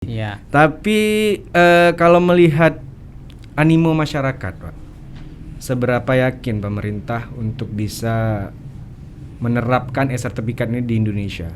Iya. Tapi kalau melihat animo masyarakat, Pak, seberapa yakin pemerintah untuk bisa menerapkan e-sertifikat ini di Indonesia?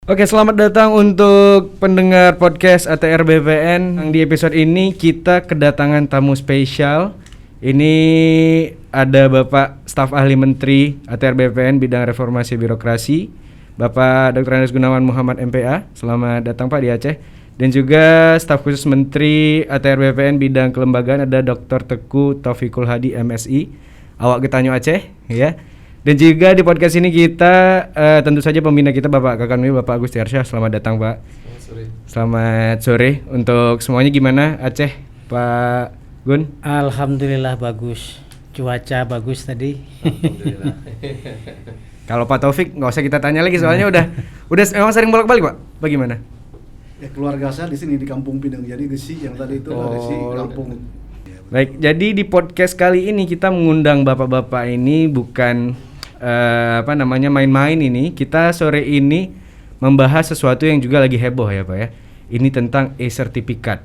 Oke, selamat datang untuk pendengar podcast ATR BPN. Di episode ini kita kedatangan tamu spesial. Ini ada Bapak Staf Ahli Menteri ATR BPN bidang reformasi birokrasi, Bapak Dr. Andes Gunawan Muhammad MPA. Selamat datang Pak di Aceh. Dan juga Staf Khusus Menteri ATR BPN bidang kelembagaan ada Dr. Teguh Taufikul Hadi MSI. Awak Getanyo Aceh, ya. Dan juga di podcast ini kita tentu saja pembina kita Bapak Kakanwi, Bapak Agus Tiarsyah. Selamat datang Pak. Selamat sore untuk semuanya. Gimana Aceh, Pak Gun? Alhamdulillah bagus. Cuaca bagus tadi. Alhamdulillah. Kalau Pak Taufik nggak usah kita tanya lagi soalnya udah memang sering bolak-balik Pak. Bagaimana? Ya keluarga saya di sini di Kampung Pinang. Jadi Gesi yang tadi itu Gesi kampung. Baik, jadi di podcast kali ini kita mengundang bapak-bapak ini bukan main-main ini. Kita sore ini membahas sesuatu yang juga lagi heboh ya Pak ya. Ini tentang e-sertifikat.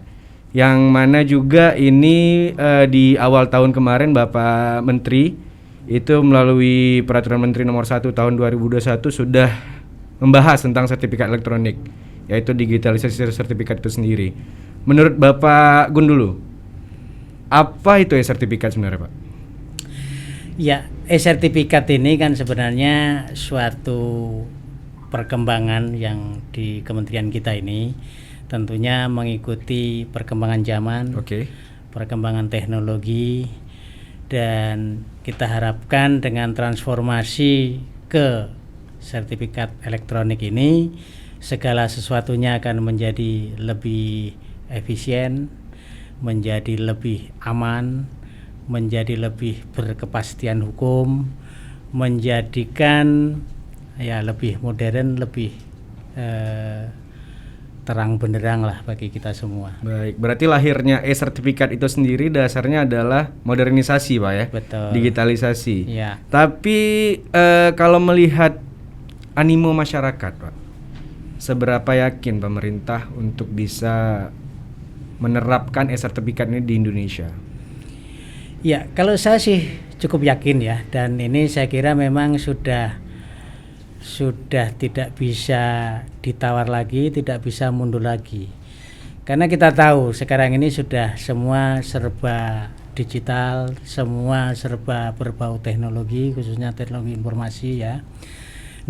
Yang mana juga ini di awal tahun kemarin Bapak Menteri itu melalui Peraturan Menteri Nomor 1 Tahun 2021 sudah membahas tentang sertifikat elektronik, yaitu digitalisasi sertifikat itu sendiri. Menurut Bapak Gun dulu, apa itu e-sertifikat sebenarnya Pak? Ya, e-sertifikat ini kan sebenarnya suatu perkembangan yang di kementerian kita ini tentunya mengikuti perkembangan zaman, perkembangan teknologi, dan kita harapkan dengan transformasi ke sertifikat elektronik ini segala sesuatunya akan menjadi lebih efisien, menjadi lebih aman, menjadi lebih berkepastian hukum, menjadikan ya lebih modern, lebih terang benderang lah bagi kita semua. Baik, berarti lahirnya e-sertifikat itu sendiri dasarnya adalah modernisasi Pak ya? Betul. Digitalisasi. Ya. Tapi kalau melihat animo masyarakat Pak, seberapa yakin pemerintah untuk bisa menerapkan e-sertifikat ini di Indonesia? Ya, kalau saya sih cukup yakin ya, dan ini saya kira memang sudah tidak bisa ditawar lagi, tidak bisa mundur lagi. Karena kita tahu sekarang ini sudah semua serba digital, semua serba berbau teknologi, khususnya teknologi informasi ya.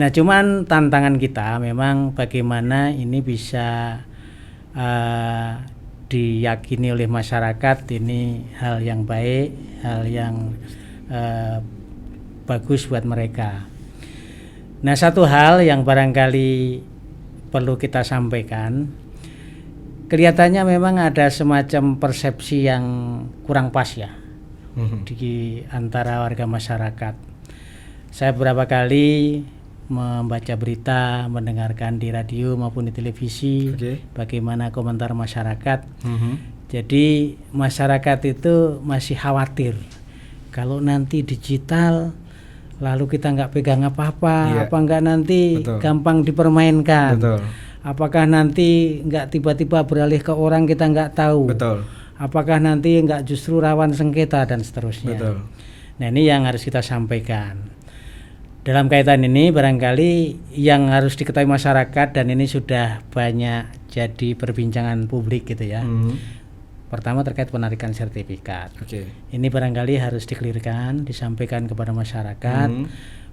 Nah, cuman tantangan kita memang bagaimana ini bisa diyakini oleh masyarakat ini hal yang baik, hal yang bagus buat mereka. Nah, satu hal yang barangkali perlu kita sampaikan, kelihatannya memang ada semacam persepsi yang kurang pas ya di antara warga masyarakat. Saya beberapa kali membaca berita, mendengarkan di radio maupun di televisi, bagaimana komentar masyarakat. Jadi masyarakat itu masih khawatir kalau nanti digital lalu kita nggak pegang apa-apa, apa nggak nanti gampang dipermainkan. Apakah nanti nggak tiba-tiba beralih ke orang kita nggak tahu. Apakah nanti nggak justru rawan sengketa dan seterusnya. Nah, ini yang harus kita sampaikan. Dalam kaitan ini barangkali yang harus diketahui masyarakat, dan ini sudah banyak jadi perbincangan publik gitu ya. Pertama terkait penarikan sertifikat. Ini barangkali harus dikelirkan, disampaikan kepada masyarakat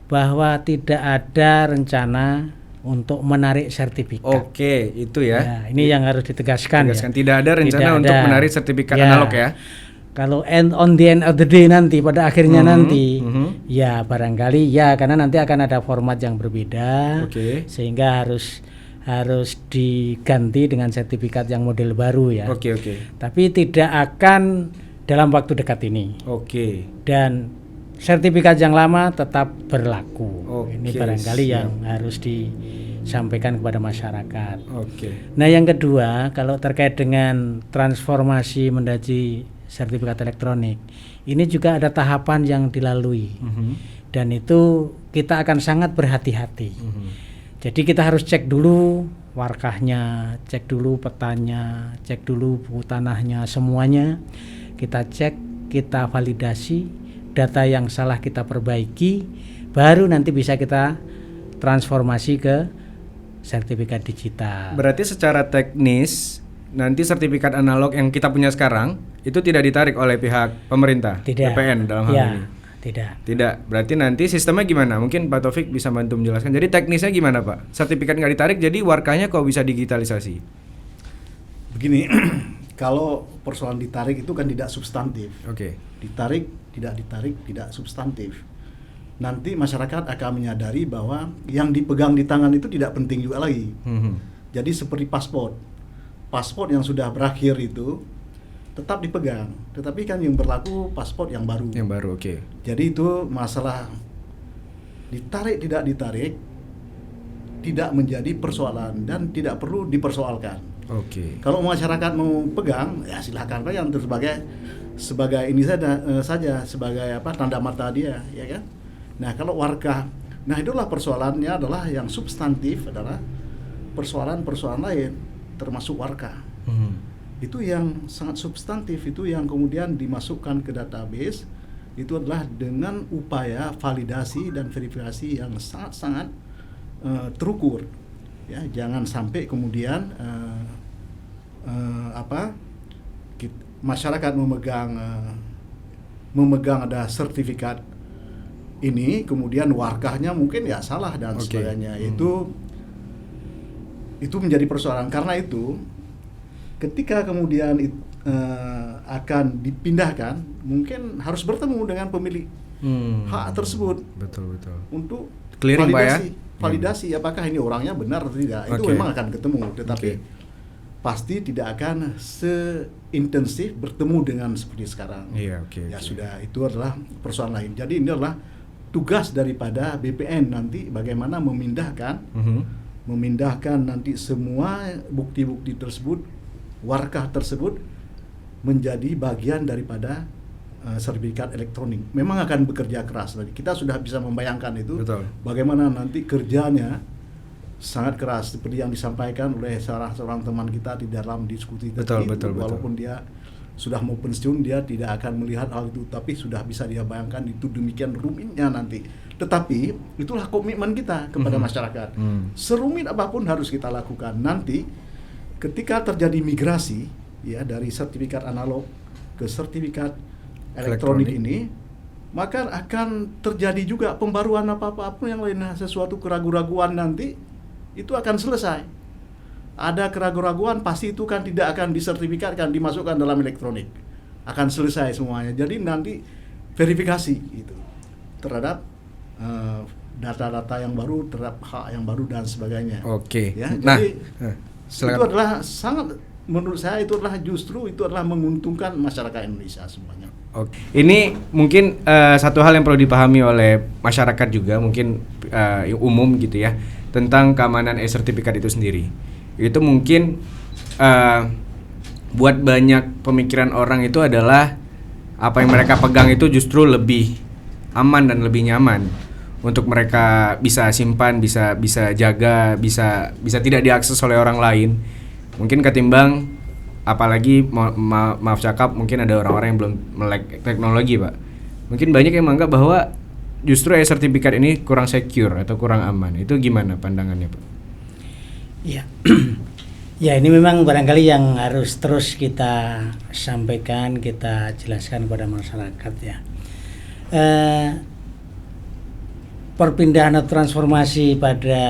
bahwa tidak ada rencana untuk menarik sertifikat. Itu ya. Ini yang harus ditegaskan. Ya. Tidak ada rencana untuk menarik sertifikat analog ya. Kalau on the end of the day nanti, pada akhirnya nanti, ya barangkali ya, karena nanti akan ada format yang berbeda, sehingga harus diganti dengan sertifikat yang model baru ya. Tapi tidak akan dalam waktu dekat ini. Dan sertifikat yang lama tetap berlaku. Ini barangkali yang harus sampaikan kepada masyarakat. Oke. Nah, yang kedua, kalau terkait dengan transformasi menjadi sertifikat elektronik, ini juga ada tahapan yang dilalui. Dan itu kita akan sangat berhati-hati. Jadi kita harus cek dulu warkahnya, cek dulu petanya, cek dulu buku tanahnya, semuanya kita cek, kita validasi, data yang salah kita perbaiki, baru nanti bisa kita transformasi ke sertifikat digital. Berarti secara teknis nanti sertifikat analog yang kita punya sekarang itu tidak ditarik oleh pihak pemerintah, Tidak. BPN dalam hal Ya, ini. tidak. Berarti nanti sistemnya gimana? Mungkin Pak Taufik bisa bantu menjelaskan. Jadi teknisnya gimana, Pak? Sertifikat nggak ditarik, jadi warkahnya kok bisa digitalisasi? Begini, kalau persoalan ditarik itu kan tidak substantif. Oke. Ditarik, tidak substantif. Nanti masyarakat akan menyadari bahwa yang dipegang di tangan itu tidak penting juga lagi. Jadi seperti paspor yang sudah berakhir itu tetap dipegang, tetapi kan yang berlaku paspor yang baru. Yang baru, oke. Jadi itu masalah ditarik tidak ditarik tidak menjadi persoalan dan tidak perlu dipersoalkan. Oke. Kalau masyarakat mau pegang, ya silakan pegang sebagai ini saja sebagai tanda mata dia, ya kan. Nah kalau warga, nah itulah persoalannya adalah yang substantif adalah persoalan lain termasuk warga. Itu yang sangat substantif, itu yang kemudian dimasukkan ke database, itu adalah dengan upaya validasi dan verifikasi yang sangat-sangat terukur, ya. Jangan sampai kemudian masyarakat memegang ada sertifikat ini, kemudian warkahnya mungkin ya salah dan sebagainya. Itu menjadi persoalan. Karena itu ketika kemudian akan dipindahkan, mungkin harus bertemu dengan pemilik hak tersebut. Betul. Untuk Clearing, Pak, ya? validasi apakah ini orangnya benar atau tidak. Itu memang akan ketemu, tetapi pasti tidak akan seintensif bertemu dengan seperti sekarang. Iya, Ya sudah, itu adalah persoalan lain. Jadi ini adalah tugas daripada BPN nanti bagaimana memindahkan nanti semua bukti-bukti tersebut, warkah tersebut menjadi bagian daripada sertifikat elektronik. Memang akan bekerja keras tadi. Kita sudah bisa membayangkan itu. Betul. Bagaimana nanti kerjanya sangat keras seperti yang disampaikan oleh salah seorang teman kita di dalam diskusi tadi. Walaupun dia sudah mau pensiun, dia tidak akan melihat hal itu, tapi sudah bisa dia bayangkan itu demikian rumitnya nanti. Tetapi itulah komitmen kita kepada masyarakat. Serumit apapun harus kita lakukan. Nanti ketika terjadi migrasi ya dari sertifikat analog ke sertifikat elektronik ini, maka akan terjadi juga pembaruan apapun yang lain. Sesuatu keraguan-raguan nanti itu akan selesai. Ada keraguan-raguan pasti itu kan tidak akan disertifikatkan, dimasukkan dalam elektronik, akan selesai semuanya. Jadi nanti verifikasi itu terhadap data-data yang baru, terhadap hak yang baru dan sebagainya. Oke. Ya, Nah, jadi itu adalah sangat, menurut saya itu adalah menguntungkan masyarakat Indonesia semuanya. Oke. Ini mungkin satu hal yang perlu dipahami oleh masyarakat juga, mungkin umum gitu ya, tentang keamanan e-sertifikat itu sendiri. Itu mungkin buat banyak pemikiran orang itu adalah apa yang mereka pegang itu justru lebih aman dan lebih nyaman untuk mereka bisa simpan, bisa jaga, bisa tidak diakses oleh orang lain. Mungkin ketimbang, apalagi maaf cakap, mungkin ada orang-orang yang belum melek teknologi, Pak. Mungkin banyak yang menganggap bahwa justru e-sertifikat ini kurang secure atau kurang aman. Itu gimana pandangannya, Pak? Ya, ya ini memang barangkali yang harus terus kita sampaikan, kita jelaskan kepada masyarakat ya. Perpindahan atau transformasi pada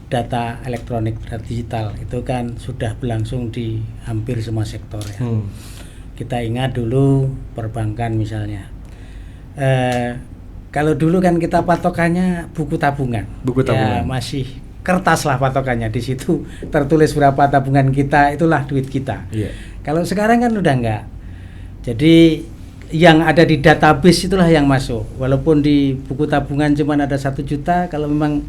data elektronik dan digital itu kan sudah berlangsung di hampir semua sektor ya. Kita ingat dulu perbankan misalnya. Kalau dulu kan kita patokannya buku tabungan. Ya, masih kertas lah patokannya, di situ tertulis berapa tabungan kita, itulah duit kita. Kalau sekarang kan udah enggak. Jadi yang ada di database itulah yang masuk. Walaupun di buku tabungan cuma ada 1 juta, kalau memang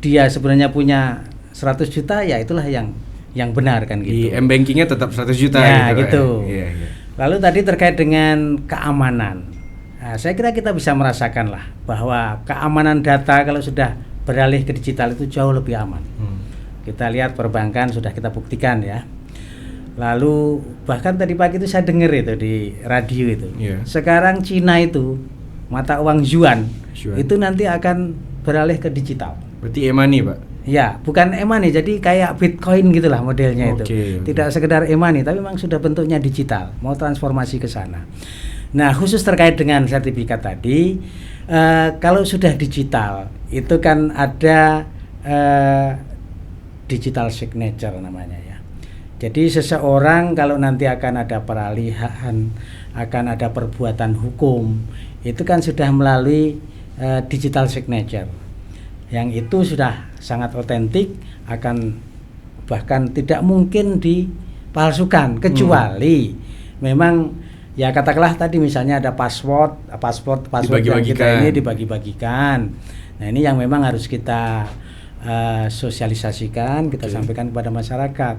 dia sebenarnya punya 100 juta, ya itulah yang benar kan gitu. Di M-bankingnya tetap 100 juta ya, gitu. Iya. Lalu tadi terkait dengan keamanan. Nah, saya kira kita bisa merasakan lah bahwa keamanan data kalau sudah beralih ke digital itu jauh lebih aman. Kita lihat perbankan sudah kita buktikan ya. Lalu bahkan tadi pagi itu saya dengar itu di radio itu. Sekarang Cina itu mata uang yuan itu nanti akan beralih ke digital. Berarti e-money, Pak? Ya, bukan e-money, jadi kayak Bitcoin gitulah modelnya itu. Tidak sekedar e-money, tapi memang sudah bentuknya digital, mau transformasi ke sana. Nah, khusus terkait dengan sertifikat tadi, kalau sudah digital, itu kan ada digital signature namanya ya. Jadi seseorang kalau nanti akan ada peralihan, akan ada perbuatan hukum, itu kan sudah melalui digital signature. Yang itu sudah sangat otentik, akan bahkan tidak mungkin dipalsukan kecuali memang ya katakanlah tadi misalnya ada password yang kita ini dibagi-bagikan. Nah, ini yang memang harus kita sosialisasikan, kita sampaikan kepada masyarakat.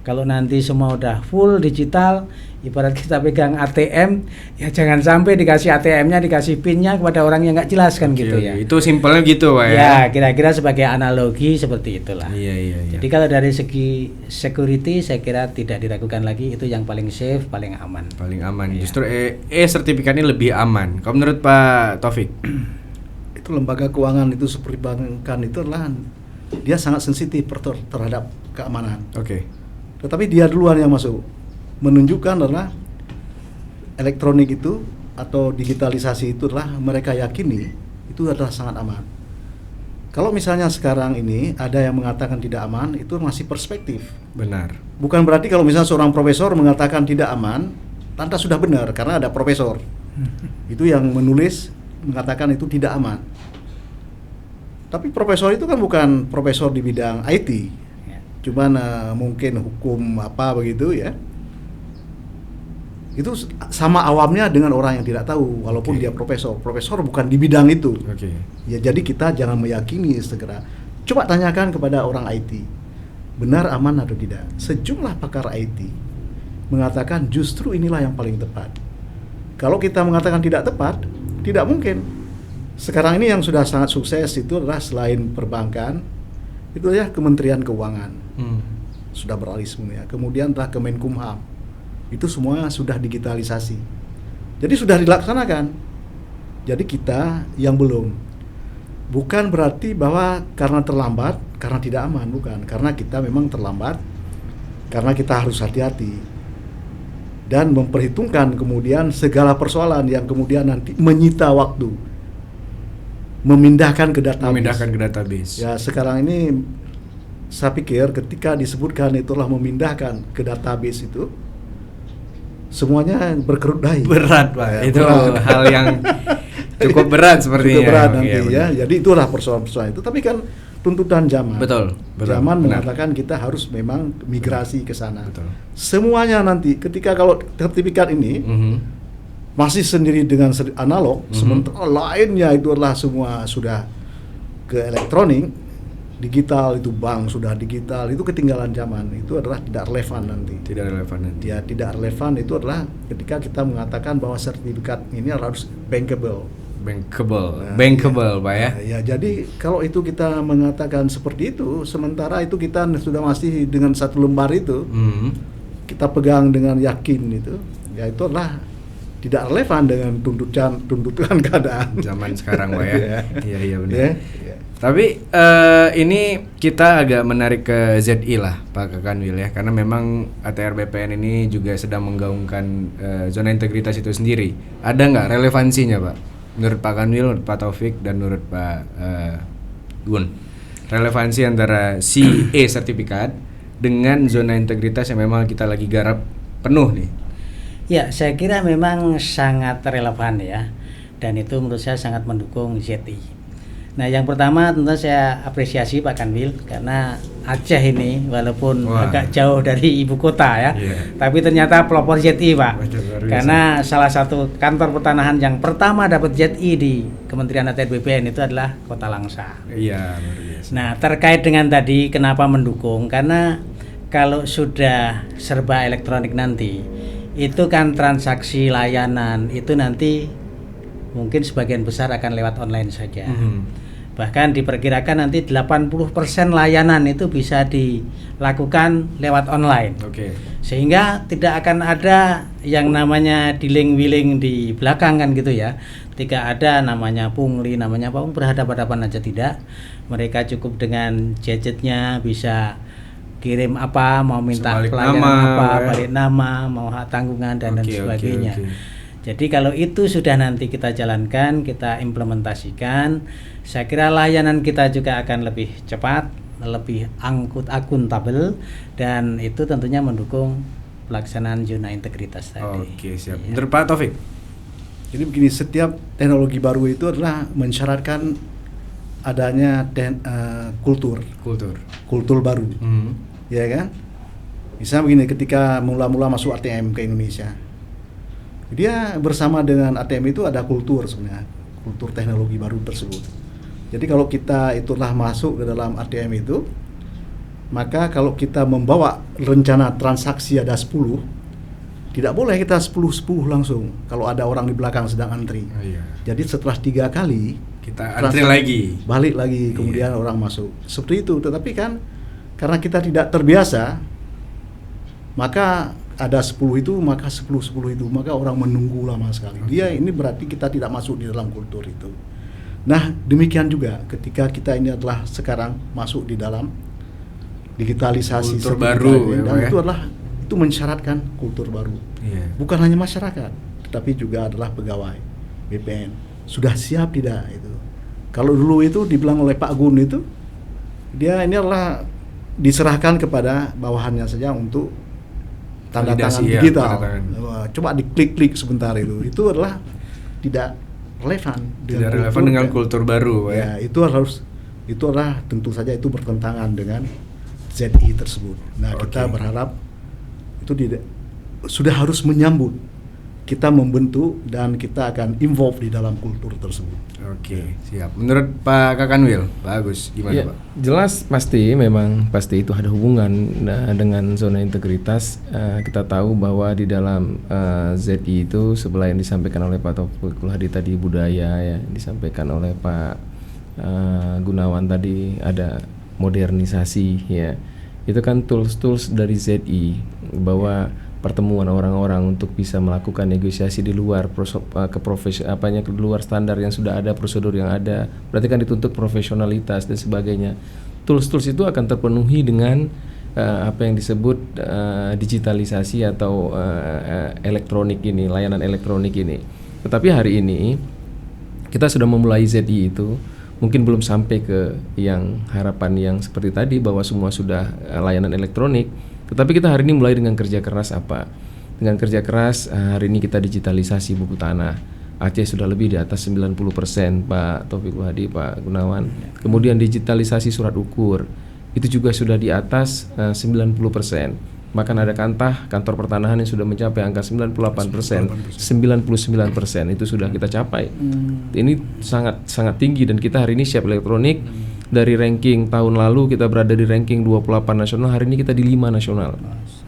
Kalau nanti semua udah full digital, ibarat kita pegang ATM, ya jangan sampai dikasih ATM-nya, dikasih PIN-nya kepada orang yang nggak jelas kan gitu ya. Itu simpelnya gitu, Pak ya. Ya, kira-kira sebagai analogi seperti itulah. Iya. Jadi kalau dari segi security saya kira tidak diragukan lagi, itu yang paling safe, paling aman. Paling aman. Ya. Justru sertifikat ini lebih aman. Kalau menurut Pak Taufik? Itu lembaga keuangan itu seperti perbankan itu adalah dia sangat sensitif terhadap keamanan. Tetapi dia duluan yang masuk, menunjukkan adalah elektronik itu atau digitalisasi itu adalah mereka yakini itu adalah sangat aman. Kalau misalnya sekarang ini ada yang mengatakan tidak aman, itu masih perspektif. Benar. Bukan berarti kalau misalnya seorang profesor mengatakan tidak aman, lantas sudah benar karena ada profesor. Itu yang menulis mengatakan itu tidak aman. Tapi profesor itu kan bukan profesor di bidang IT. Cuman mungkin hukum apa begitu ya. Itu sama awamnya dengan orang yang tidak tahu walaupun dia profesor bukan di bidang itu. Ya jadi kita jangan meyakini segera. Coba tanyakan kepada orang IT, benar aman atau tidak. Sejumlah pakar IT mengatakan justru inilah yang paling tepat. Kalau kita mengatakan tidak tepat, tidak mungkin. Sekarang ini yang sudah sangat sukses itu adalah selain perbankan, itu ya Kementerian Keuangan sudah beralih semuanya. Kemudian adalah Kemenkumham, itu semua sudah digitalisasi. Jadi sudah dilaksanakan. Jadi kita yang belum, bukan berarti bahwa karena terlambat, karena tidak aman, bukan. Karena kita memang terlambat, karena kita harus hati-hati dan memperhitungkan kemudian segala persoalan yang kemudian nanti menyita waktu. Memindahkan ke database. Ya sekarang ini saya pikir ketika disebutkan itulah memindahkan ke database itu semuanya berkerut dahi. Berat, Pak. Ya, itu hal yang cukup berat sepertinya. Cukup berat nanti ya. Jadi itulah persoalan-persoalan itu. Tapi kan tuntutan zaman. Betul. Zaman mengatakan kita harus memang migrasi ke sana. Semuanya nanti ketika kalau sertifikat ini masih sendiri dengan analog, sementara lainnya itu adalah semua sudah ke elektronik, digital, itu bank sudah digital, itu ketinggalan zaman, itu adalah tidak relevan nanti. Ya, tidak relevan itu adalah ketika kita mengatakan bahwa sertifikat ini harus bankable, Pak ya. Ya, jadi kalau itu kita mengatakan seperti itu, sementara itu kita sudah masih dengan satu lembar itu, kita pegang dengan yakin itu, ya itu adalah tidak relevan dengan tuntutan keadaan zaman sekarang, Pak ya. Iya benar. Tapi ini kita agak menarik ke ZI lah, Pak Kanwil ya, karena memang ATR BPN ini juga sedang menggaungkan zona integritas itu sendiri. Ada nggak relevansinya, Pak? Menurut Pak Kanwil, menurut Pak Taufik, dan menurut Pak Gun, relevansi antara CE sertifikat dengan zona integritas yang memang kita lagi garap penuh nih. Ya, saya kira memang sangat relevan ya, dan itu menurut saya sangat mendukung ZI. Nah, yang pertama tentu saya apresiasi Pak Kanwil karena Aceh ini walaupun agak jauh dari ibu kota ya, tapi ternyata pelopor ZI Pak. Karena salah satu kantor pertanahan yang pertama dapat ZI di Kementerian ATR BPN itu adalah Kota Langsa. Iya, luar biasa. Nah, terkait dengan tadi kenapa mendukung? Karena kalau sudah serba elektronik nanti, itu kan transaksi layanan itu nanti mungkin sebagian besar akan lewat online saja. Bahkan diperkirakan nanti 80% layanan itu bisa dilakukan lewat online. Sehingga tidak akan ada yang namanya diling-wiling di belakang kan gitu ya. Tidak ada namanya pungli, namanya apa, berhadapan-hadapan aja tidak. Mereka cukup dengan gadgetnya bisa kirim apa, mau minta pelayanan balik nama, mau hak tanggungan dan sebagainya. Jadi kalau itu sudah nanti kita jalankan, kita implementasikan, saya kira layanan kita juga akan lebih cepat, lebih akuntabel, dan itu tentunya mendukung pelaksanaan zona integritas tadi. Oke, siap. Menurut Pak Taufik? Jadi begini, setiap teknologi baru itu adalah mensyaratkan adanya kultur baru, ya kan? Misalnya begini, ketika mula-mula masuk ATM ke Indonesia, dia bersama dengan ATM itu ada kultur sebenarnya, kultur teknologi baru tersebut. Jadi kalau kita itulah masuk ke dalam ATM itu, maka kalau kita membawa rencana transaksi ada 10, tidak boleh kita 10 langsung kalau ada orang di belakang sedang antri. Jadi setelah 3 kali kita antri lagi, balik lagi, kemudian orang masuk. Seperti itu. Tetapi kan karena kita tidak terbiasa, maka ada 10 itu, maka 10 itu, maka orang menunggu lama sekali. Dia ini berarti kita tidak masuk di dalam kultur itu. Nah, demikian juga ketika kita ini adalah sekarang masuk di dalam digitalisasi kultur baru, dan itu mensyaratkan kultur baru. Bukan hanya masyarakat, tetapi juga adalah pegawai BPN. Sudah siap tidak itu? Kalau dulu itu dibilang oleh Pak Gun itu, dia ini adalah diserahkan kepada bawahannya saja untuk tanda tangan digital. Coba diklik-klik sebentar itu adalah tidak relevan dengan kultur baru. Ya, itu adalah tentu saja itu bertentangan dengan ZI tersebut. Nah, kita berharap itu sudah harus menyambut, kita membentuk dan kita akan involve di dalam kultur tersebut. Siap. Menurut Pak Kakanwil, Pak Agus, gimana Pak? Jelas pasti itu ada hubungan dengan zona integritas. Kita tahu bahwa di dalam ZI itu sebelah yang disampaikan oleh Pak Taufik Kulhadi tadi budaya ya, disampaikan oleh Pak Gunawan tadi ada modernisasi ya. Itu kan tools dari ZI bahwa pertemuan orang-orang untuk bisa melakukan negosiasi di luar di luar standar yang sudah ada, prosedur yang ada, berarti kan dituntut profesionalitas dan sebagainya. Tools itu akan terpenuhi dengan apa yang disebut digitalisasi atau elektronik ini, layanan elektronik ini. Tetapi hari ini kita sudah memulai ZI itu mungkin belum sampai ke yang harapan yang seperti tadi bahwa semua sudah layanan elektronik. Tetapi kita hari ini mulai dengan kerja keras apa? Dengan kerja keras hari ini kita digitalisasi buku tanah. Aceh sudah lebih di atas 90%, Pak Taufik Kulhadi, Pak Gunawan. Kemudian digitalisasi surat ukur. Itu juga sudah di atas 90%. Bahkan ada kantor pertanahan yang sudah mencapai angka 98%, 99% itu sudah kita capai. Ini sangat tinggi dan kita hari ini siap elektronik. Dari ranking tahun lalu kita berada di ranking 28 nasional, hari ini kita di 5 nasional.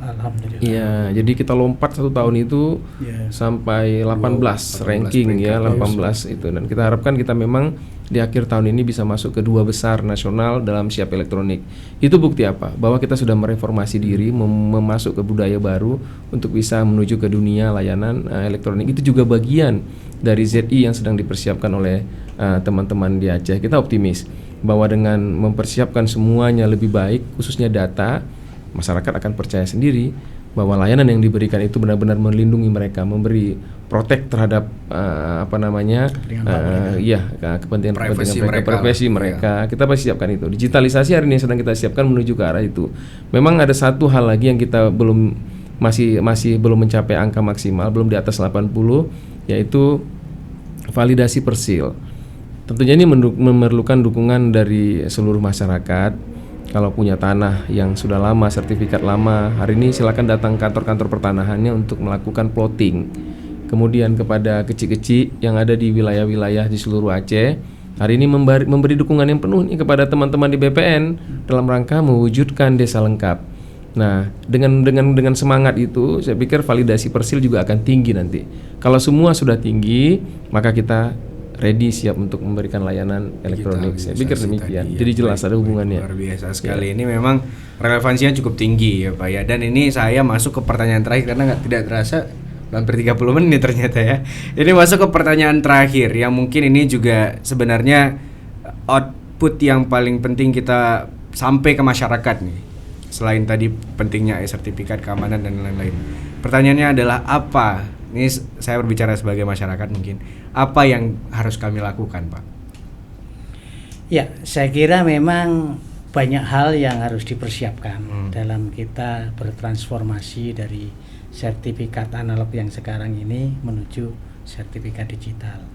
Alhamdulillah. Iya, jadi kita lompat 1 tahun itu sampai 18 ranking ya, 18 itu. Dan kita harapkan kita memang di akhir tahun ini bisa masuk ke 2 besar nasional dalam siap elektronik. Itu bukti apa? Bahwa kita sudah mereformasi diri, memasuk ke budaya baru untuk bisa menuju ke dunia layanan elektronik. Itu juga bagian dari ZI yang sedang dipersiapkan oleh teman-teman di Aceh. Kita optimis bahwa dengan mempersiapkan semuanya lebih baik, khususnya data, masyarakat akan percaya sendiri bahwa layanan yang diberikan itu benar-benar melindungi mereka, memberi protek terhadap kepentingan privasi mereka. Kita pasti siapkan itu. Digitalisasi hari ini sedang kita siapkan menuju ke arah itu. Memang ada satu hal lagi yang kita masih belum mencapai angka maksimal, belum di atas 80, yaitu validasi persil. Tentunya ini memerlukan dukungan dari seluruh masyarakat. Kalau punya tanah yang sudah lama, sertifikat lama, hari ini silakan datang kantor-kantor pertanahannya untuk melakukan plotting. Kemudian kepada kecil-kecil yang ada di wilayah-wilayah di seluruh Aceh, hari ini memberi dukungan yang penuh nih kepada teman-teman di BPN dalam rangka mewujudkan desa lengkap. Nah, dengan semangat itu, saya pikir validasi persil juga akan tinggi nanti. Kalau semua sudah tinggi, maka kita ready, siap untuk memberikan layanan elektronik. Saya pikir demikian. Jadi jelas ada hubungannya. Luar biasa sekali. Ini memang relevansinya cukup tinggi ya Pak ya. Dan ini saya masuk ke pertanyaan terakhir karena tidak terasa hampir 30 menit ternyata ya. Ini masuk ke pertanyaan terakhir yang mungkin ini juga sebenarnya output yang paling penting kita sampai ke masyarakat nih. Selain tadi pentingnya sertifikat keamanan dan lain-lain. Pertanyaannya adalah apa? Ini saya berbicara sebagai masyarakat mungkin. Apa yang harus kami lakukan, Pak? Ya, saya kira memang banyak hal yang harus dipersiapkan dalam kita bertransformasi dari sertifikat analog yang sekarang ini menuju sertifikat digital.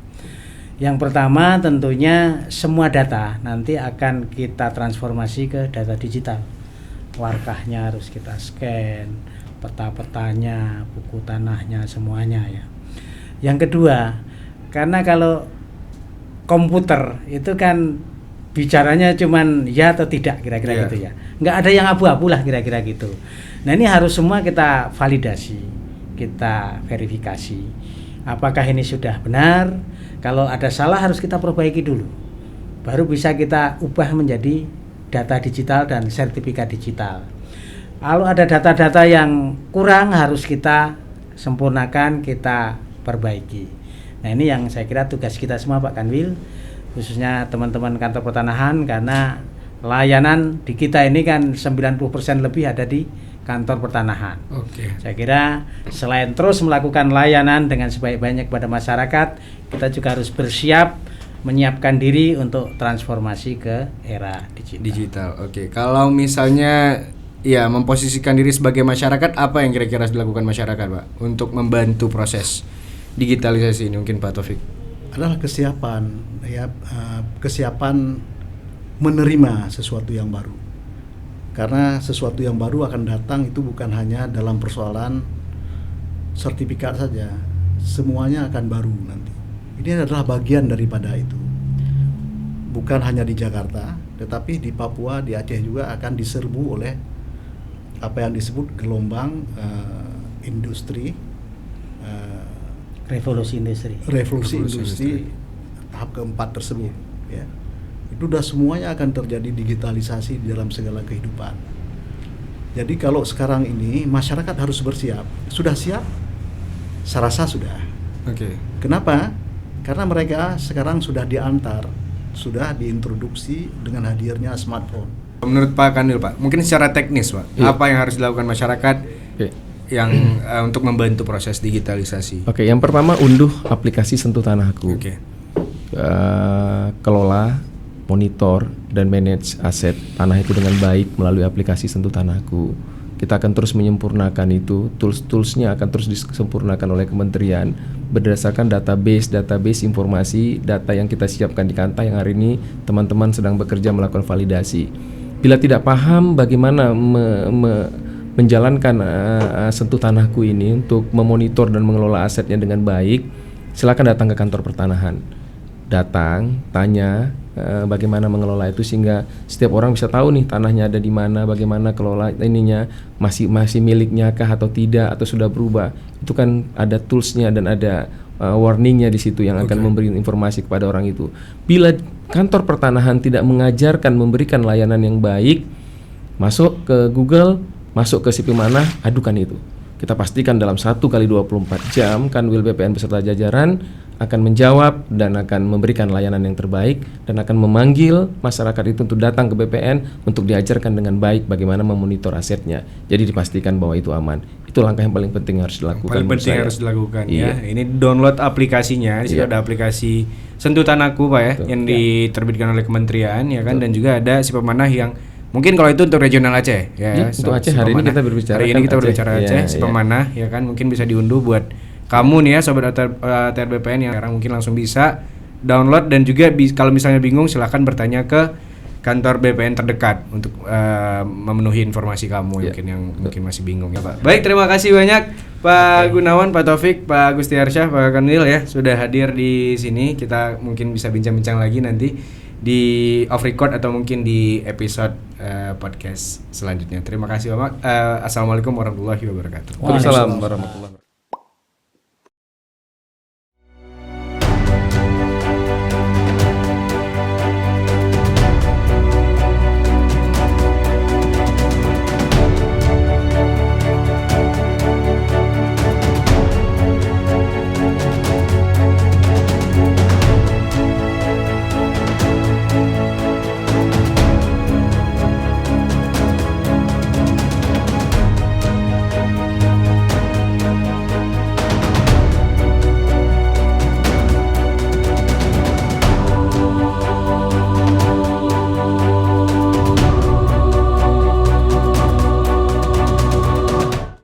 Yang pertama tentunya semua data nanti akan kita transformasi ke data digital. Warkahnya harus kita scan, peta-petanya, buku tanahnya, semuanya ya. Yang kedua, karena kalau komputer itu kan bicaranya cuman ya atau tidak kira-kira gitu ya. Nggak ada yang abu-abu lah kira-kira gitu. Nah ini harus semua kita validasi, kita verifikasi. Apakah ini sudah benar? Kalau ada salah harus kita perbaiki dulu. Baru bisa kita ubah menjadi data digital dan sertifikat digital. Kalau ada data-data yang kurang harus kita sempurnakan, kita perbaiki. Nah ini yang saya kira tugas kita semua Pak Kanwil, khususnya teman-teman kantor pertanahan, karena layanan di kita ini kan 90% lebih ada di kantor pertanahan. Saya kira selain terus melakukan layanan dengan sebaik-baiknya kepada masyarakat, kita juga harus bersiap menyiapkan diri untuk transformasi ke era digital. Oke. Kalau misalnya ya memposisikan diri sebagai masyarakat, apa yang kira-kira harus dilakukan masyarakat, Pak, untuk membantu proses digitalisasi ini mungkin Pak Taufik? Adalah kesiapan ya, kesiapan menerima sesuatu yang baru. Karena sesuatu yang baru akan datang itu bukan hanya dalam persoalan sertifikat saja, semuanya akan baru nanti. Ini adalah bagian daripada itu. Bukan hanya di Jakarta, tetapi di Papua, di Aceh juga akan diserbu oleh apa yang disebut gelombang industri, revolusi industri tahap keempat tersebut. Ya. Itu sudah semuanya akan terjadi digitalisasi di dalam segala kehidupan. Jadi kalau sekarang ini masyarakat harus bersiap. Sudah siap? Saya rasa sudah. Kenapa? Karena mereka sekarang sudah diantar, sudah diintroduksi dengan hadirnya smartphone. Menurut Pak Kanwil, Pak, mungkin secara teknis, Pak, apa yang harus dilakukan masyarakat yang untuk membantu proses digitalisasi? Yang pertama unduh aplikasi Sentuh Tanahku. Kelola, monitor, dan manage aset tanah itu dengan baik melalui aplikasi Sentuh Tanahku. Kita akan terus menyempurnakan itu, tools-toolsnya akan terus disempurnakan oleh kementerian berdasarkan database informasi data yang kita siapkan di Kanta yang hari ini teman-teman sedang bekerja melakukan validasi. Bila tidak paham bagaimana menjalankan Sentuh Tanahku ini untuk memonitor dan mengelola asetnya dengan baik, silakan datang ke kantor pertanahan. Datang, tanya bagaimana mengelola itu sehingga setiap orang bisa tahu nih tanahnya ada di mana, bagaimana kelola ininya, masih miliknya kah atau tidak atau sudah berubah. Itu kan ada toolsnya dan ada warningnya di situ yang akan memberi informasi kepada orang itu. Bila kantor pertanahan tidak mengajarkan memberikan layanan yang baik, masuk ke Google, masuk ke Sipimana, adukan itu. Kita pastikan dalam 1x24 jam Kanwil BPN beserta jajaran akan menjawab dan akan memberikan layanan yang terbaik dan akan memanggil masyarakat itu untuk datang ke BPN untuk diajarkan dengan baik bagaimana memonitor asetnya. Jadi dipastikan bahwa itu aman. Itu langkah yang paling penting harus dilakukan. Paling penting harus dilakukan ya. Ini download aplikasinya. Di situ ada aplikasi Sentuh Tanahku, Pak ya, yang diterbitkan oleh kementerian ya kan, dan juga ada Sipamanah yang mungkin kalau itu untuk regional Aceh ya. Untuk Aceh hari ini kita berbicara. Hari ini kita berbicara Aceh, Sipamanah ya kan, mungkin bisa diunduh buat kamu nih ya sobat ATR BPN yang sekarang mungkin langsung bisa download, dan juga kalau misalnya bingung silahkan bertanya ke kantor BPN terdekat untuk memenuhi informasi kamu mungkin masih bingung ya Pak. Baik, terima kasih banyak Pak Gunawan, Pak Taufik, Pak Gustiarsyah, Pak Kanil ya sudah hadir di sini. Kita mungkin bisa bincang-bincang lagi nanti di off record atau mungkin di episode podcast selanjutnya. Terima kasih Bapak. Assalamualaikum warahmatullahi wabarakatuh. Waalaikumsalam warahmatullahi wabarakatuh.